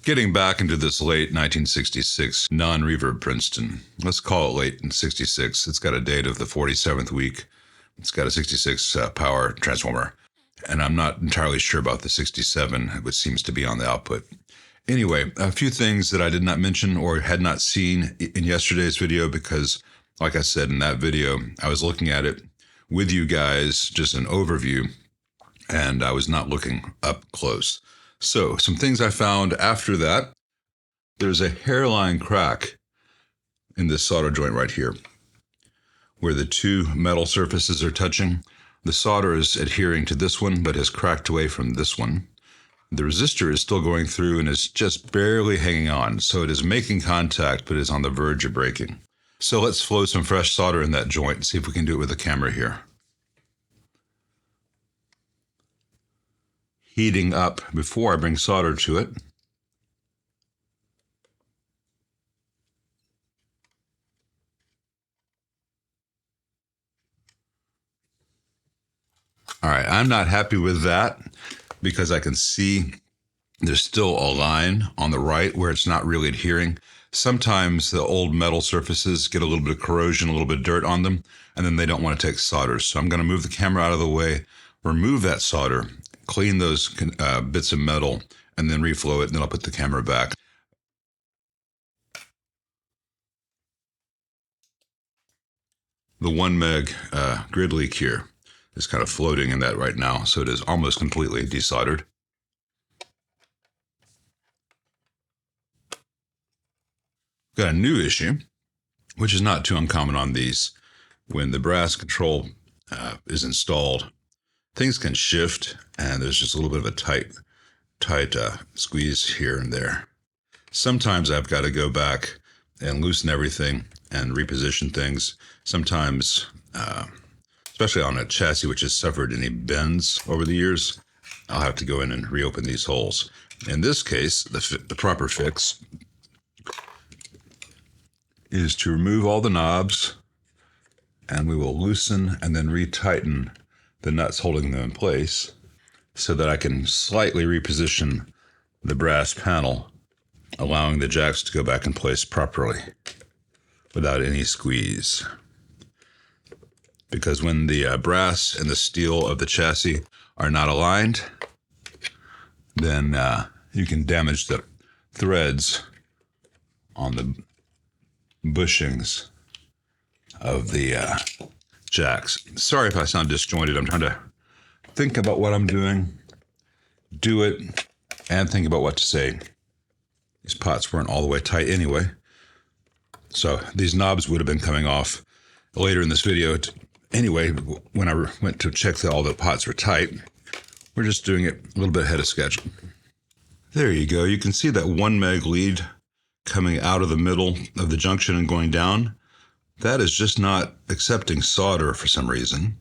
Getting back into this late 1966 non-reverb Princeton. Let's call it late in 66. It's got a date of the 47th week. It's got a 66 power transformer. And I'm not entirely sure about the 67, which seems to be on the output. Anyway, a few things that I did not mention or had not seen in yesterday's video because, like I said in that video, I was looking at it with you guys, just an overview, and I was not looking up close. So, some things I found after that. There's a hairline crack in this solder joint right here, where the two metal surfaces are touching. The solder is adhering to this one, but has cracked away from this one. The resistor is still going through and is just barely hanging on, so it is making contact, but is on the verge of breaking. So let's flow some fresh solder in that joint and see if we can do it with the camera here. Heating up before I bring solder to it. All right, I'm not happy with that because I can see there's still a line on the right where it's not really adhering. Sometimes the old metal surfaces get a little bit of corrosion, a little bit of dirt on them, and then they don't want to take solder. So I'm going to move the camera out of the way, remove that solder, clean those bits of metal, and then reflow it, and then I'll put the camera back. The 1 meg grid leak here is kind of floating in that right now, so it is almost completely desoldered. Got a new issue, which is not too uncommon on these. When the brass control is installed, things can shift, and there's just a little bit of a tight squeeze here and there. Sometimes I've got to go back and loosen everything and reposition things. Sometimes, especially on a chassis which has suffered any bends over the years, I'll have to go in and reopen these holes. In this case, the proper fix is to remove all the knobs, and we will loosen and then retighten the nuts holding them in place so that I can slightly reposition the brass panel, allowing the jacks to go back in place properly without any squeeze. Because when the brass and the steel of the chassis are not aligned, then you can damage the threads on the bushings of the jacks. Sorry if I sound disjointed. I'm trying to think about what I'm doing, do it, and think about what to say. These pots weren't all the way tight anyway, so these knobs would have been coming off later in this video. Anyway, when I went to check that all the pots were tight, we're just doing it a little bit ahead of schedule. There you go. You can see that 1 meg lead coming out of the middle of the junction and going down. That is just not accepting solder for some reason.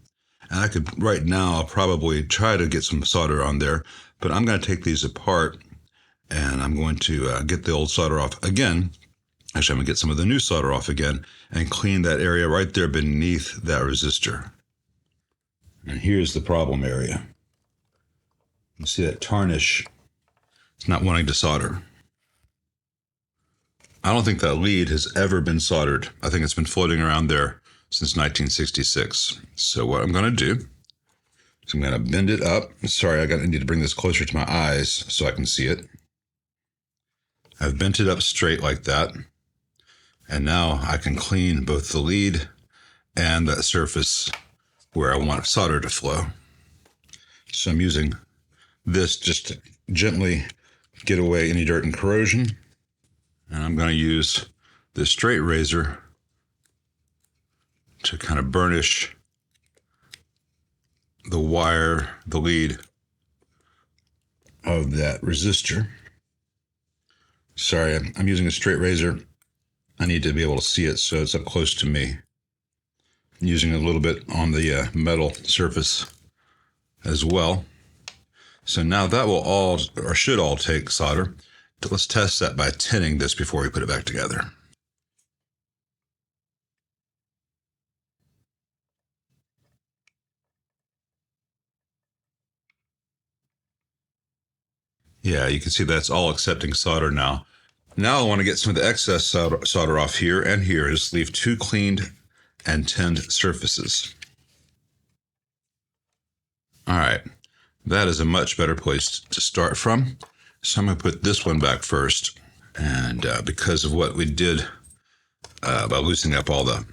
And I could, right now, I'll probably try to get some solder on there, but I'm going to take these apart and I'm going to get the old solder off again. Actually, I'm going to get some of the new solder off again and clean that area right there beneath that resistor. And here's the problem area. You see that tarnish? It's not wanting to solder. I don't think that lead has ever been soldered. I think it's been floating around there since 1966. So what I'm going to do is I'm going to bend it up. Sorry, I need to bring this closer to my eyes so I can see it. I've bent it up straight like that. And now I can clean both the lead and that surface where I want solder to flow. So I'm using this just to gently get away any dirt and corrosion. And I'm going to use this straight razor to kind of burnish the wire, the lead of that resistor. Sorry, I'm using a straight razor. I need to be able to see it so it's up close to me. I'm using a little bit on the metal surface as well. So now that will all, or should all, take solder. Let's test that by tinning this before we put it back together. Yeah, you can see that's all accepting solder now. Now I want to get some of the excess solder off here and here. Just leave 2 cleaned and tinned surfaces. All right, that is a much better place to start from. So I'm going to put this one back first. And because of what we did by loosening up all the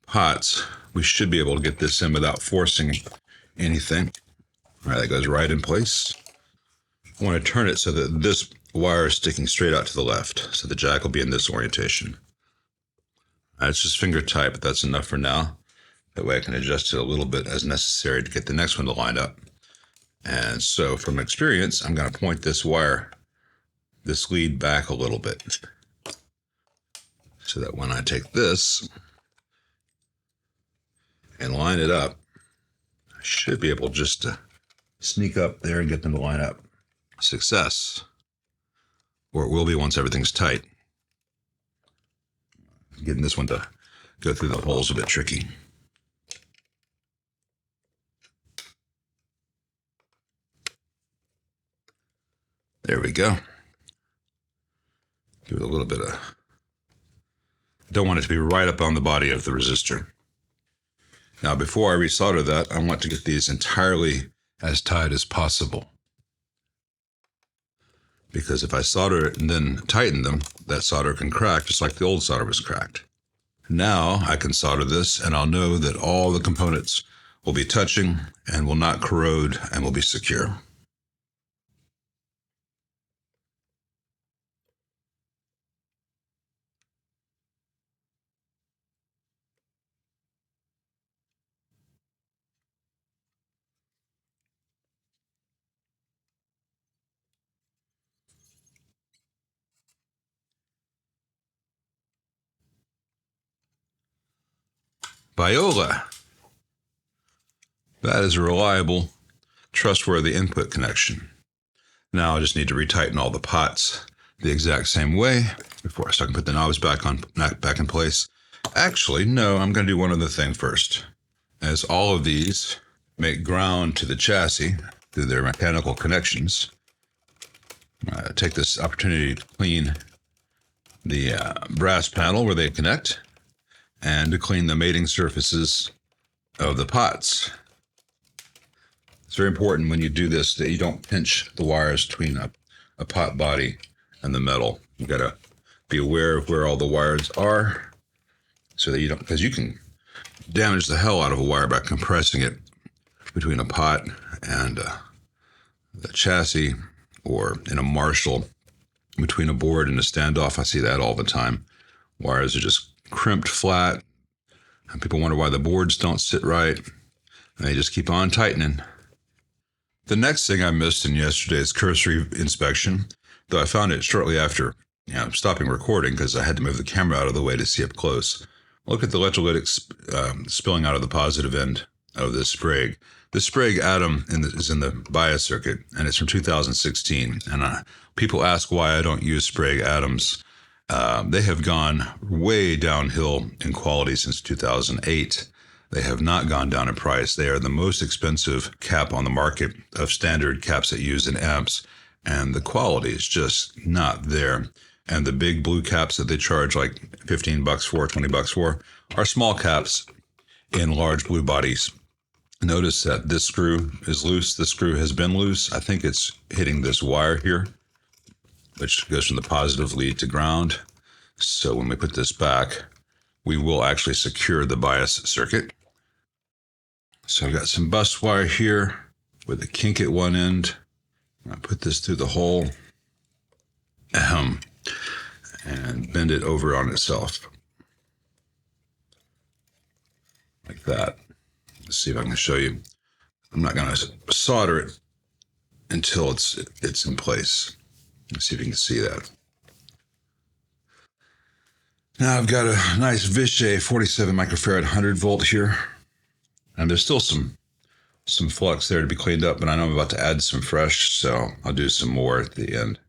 pots, we should be able to get this in without forcing anything. All right, that goes right in place. I want to turn it so that this wire is sticking straight out to the left, so the jack will be in this orientation. It's just finger tight, but that's enough for now. That way I can adjust it a little bit as necessary to get the next one to line up. And so from experience, I'm going to point this wire, this lead back a little bit, so that when I take this and line it up, I should be able just to sneak up there and get them to line up. Success. Or it will be once everything's tight. Getting this one to go through the holes is a bit tricky. There we go. Give it a little bit of... Don't want it to be right up on the body of the resistor. Now, before I resolder that, I want to get these entirely as tight as possible. Because if I solder it and then tighten them, that solder can crack just like the old solder was cracked. Now I can solder this and I'll know that all the components will be touching and will not corrode and will be secure. Viola. That is a reliable, trustworthy input connection. Now I just need to retighten all the pots the exact same way before I start to put the knobs back in place. Actually, no, I'm going to do one other thing first. As all of these make ground to the chassis through their mechanical connections, take this opportunity to clean the brass panel where they connect and to clean the mating surfaces of the pots. It's very important when you do this that you don't pinch the wires between a pot body and the metal. You got to be aware of where all the wires are so that you don't, because you can damage the hell out of a wire by compressing it between a pot and the chassis, or in a Marshall between a board and a standoff. I see that all the time. Wires are just crimped flat, and people wonder why the boards don't sit right, and they just keep on tightening. The next thing I missed in yesterday's cursory inspection, though I found it shortly after stopping recording because I had to move the camera out of the way to see up close. Look at the electrolytic spilling out of the positive end of this Sprague. The Sprague atom is in the bias circuit, and it's from 2016. And people ask why I don't use Sprague atoms. They have gone way downhill in quality since 2008. They have not gone down in price. They are the most expensive cap on the market of standard caps that use in amps, and the quality is just not there. And the big blue caps that they charge like $15 for, $20 for, are small caps in large blue bodies. Notice that this screw is loose. This screw has been loose. I think it's hitting this wire here, which goes from the positive lead to ground. So when we put this back, we will actually secure the bias circuit. So I've got some bus wire here with a kink at one end. I put this through the hole and bend it over on itself like that. Let's see if I can show you. I'm not going to solder it until it's in place. Let's see if you can see that. Now I've got a nice Vishay 47 microfarad 100 volt here, and there's still some flux there to be cleaned up, but I know I'm about to add some fresh, so I'll do some more at the end.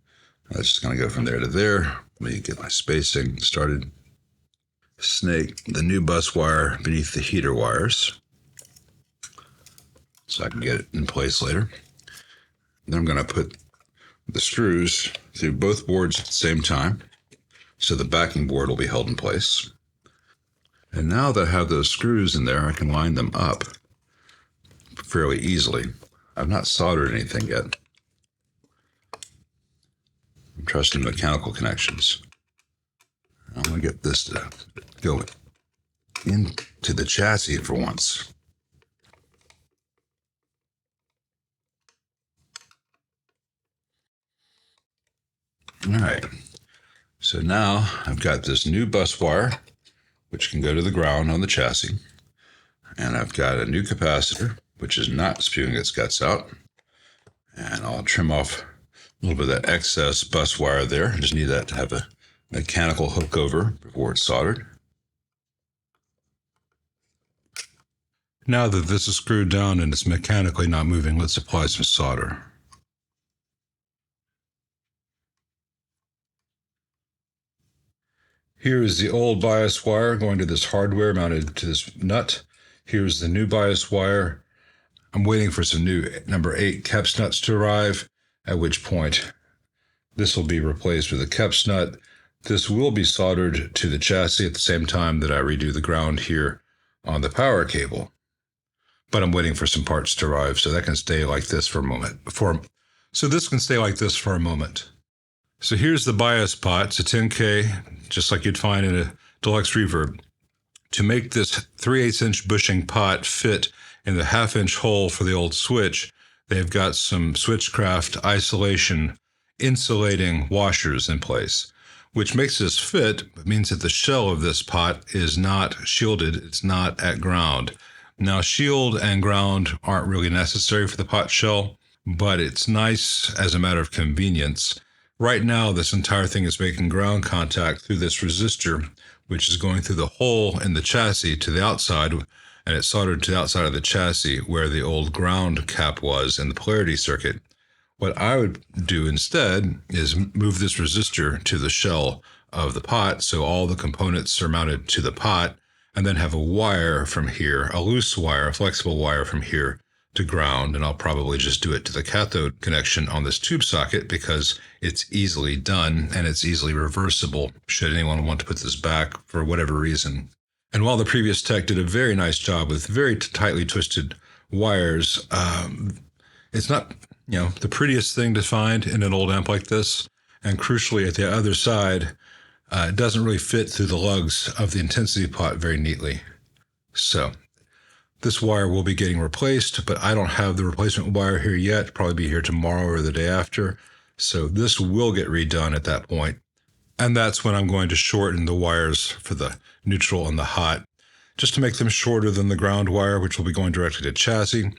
That's just going to go from there to there. Let me get my spacing started. Snake the new bus wire beneath the heater wires so I can get it in place later. Then I'm going to put the screws through both boards at the same time, so the backing board will be held in place. And now that I have those screws in there, I can line them up fairly easily. I've not soldered anything yet. I'm trusting mechanical connections. I'm going to get this to go into the chassis for once. All right. So now I've got this new bus wire, which can go to the ground on the chassis. And I've got a new capacitor, which is not spewing its guts out. And I'll trim off a little bit of that excess bus wire there. I just need that to have a mechanical hook over before it's soldered. Now that this is screwed down and it's mechanically not moving, let's apply some solder. Here is the old bias wire going to this hardware mounted to this nut. Here's the new bias wire. I'm waiting for some new number 8 Kep's nuts to arrive, at which point this will be replaced with a Kep's nut. This will be soldered to the chassis at the same time that I redo the ground here on the power cable. But I'm waiting for some parts to arrive, so that can stay like this for a moment. So this can stay like this for a moment. So here's the bias pot. It's a 10K, just like you'd find in a deluxe reverb. To make this 3/8 inch bushing pot fit in the 1/2 inch hole for the old switch, they've got some Switchcraft isolation insulating washers in place, which makes this fit, but means that the shell of this pot is not shielded. It's not at ground. Now, shield and ground aren't really necessary for the pot shell, but it's nice as a matter of convenience. Right now, this entire thing is making ground contact through this resistor, which is going through the hole in the chassis to the outside, and it's soldered to the outside of the chassis where the old ground cap was in the polarity circuit. What I would do instead is move this resistor to the shell of the pot so all the components are mounted to the pot, and then have a wire from here, a loose wire, a flexible wire from here to ground, and I'll probably just do it to the cathode connection on this tube socket because it's easily done and it's easily reversible should anyone want to put this back for whatever reason. And while the previous tech did a very nice job with very tightly twisted wires, it's not, the prettiest thing to find in an old amp like this. And crucially, at the other side, it doesn't really fit through the lugs of the intensity pot very neatly. So this wire will be getting replaced, but I don't have the replacement wire here yet. It'll probably be here tomorrow or the day after. So this will get redone at that point. And that's when I'm going to shorten the wires for the neutral and the hot, just to make them shorter than the ground wire, which will be going directly to chassis.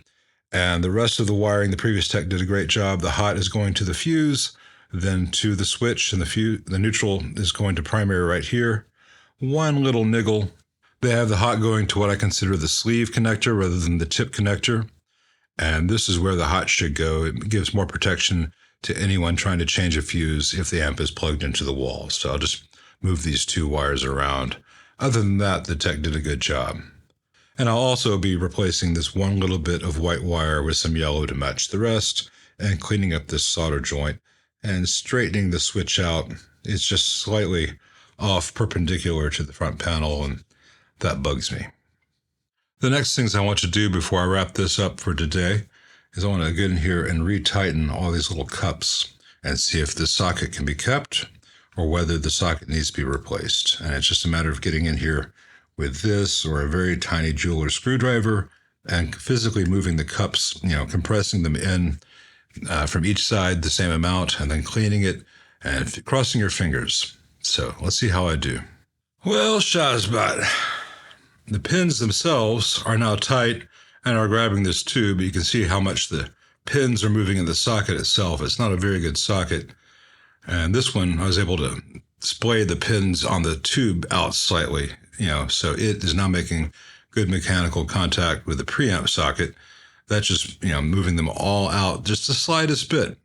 And the rest of the wiring, the previous tech did a great job. The hot is going to the fuse, then to the switch, and the neutral is going to primary right here. One little niggle. They have the hot going to what I consider the sleeve connector rather than the tip connector. And this is where the hot should go. It gives more protection to anyone trying to change a fuse if the amp is plugged into the wall. So I'll just move these two wires around. Other than that, the tech did a good job. And I'll also be replacing this one little bit of white wire with some yellow to match the rest, and cleaning up this solder joint and straightening the switch out. It's just slightly off perpendicular to the front panel, and that bugs me. The next things I want to do before I wrap this up for today is I want to get in here and retighten all these little cups and see if the socket can be kept or whether the socket needs to be replaced. And it's just a matter of getting in here with this or a very tiny jeweler screwdriver and physically moving the cups, compressing them in from each side the same amount, and then cleaning it and crossing your fingers. So let's see how I do. Well, Shazbot, the pins themselves are now tight and are grabbing this tube. You can see how much the pins are moving in the socket itself. It's not a very good socket. And this one, I was able to splay the pins on the tube out slightly, so it is now making good mechanical contact with the preamp socket. That's just, moving them all out just the slightest bit.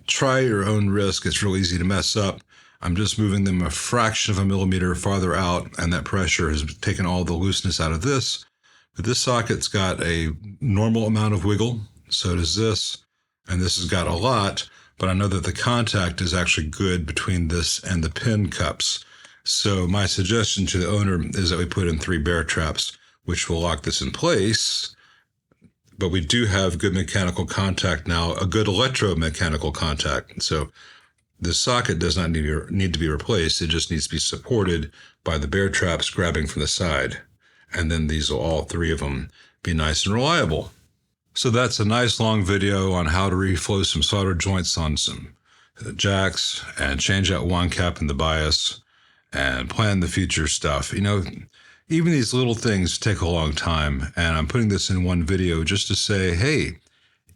Try your own risk. It's real easy to mess up. I'm just moving them a fraction of a millimeter farther out, and that pressure has taken all the looseness out of this. But this socket's got a normal amount of wiggle. So does this. and this has got a lot, but I know that the contact is actually good between this and the pin cups. So my suggestion to the owner is that we put in 3 bear traps, which will lock this in place. But we do have good mechanical contact now, a good electromechanical contact. So the socket does not need to be replaced. It just needs to be supported by the bear traps grabbing from the side. And then these will, all 3 of them, be nice and reliable. So that's a nice long video on how to reflow some solder joints on some jacks and change out one cap in the bias and plan the future stuff. You know, even these little things take a long time, and I'm putting this in one video just to say, hey,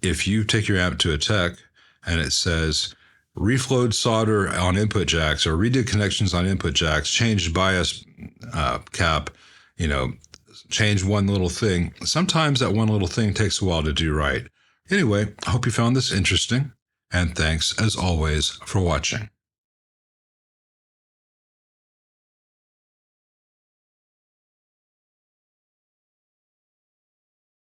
if you take your amp to a tech and it says reflowed solder on input jacks or redid connections on input jacks, changed bias cap, you know, change one little thing. Sometimes that one little thing takes a while to do right. Anyway, I hope you found this interesting, and thanks as always for watching.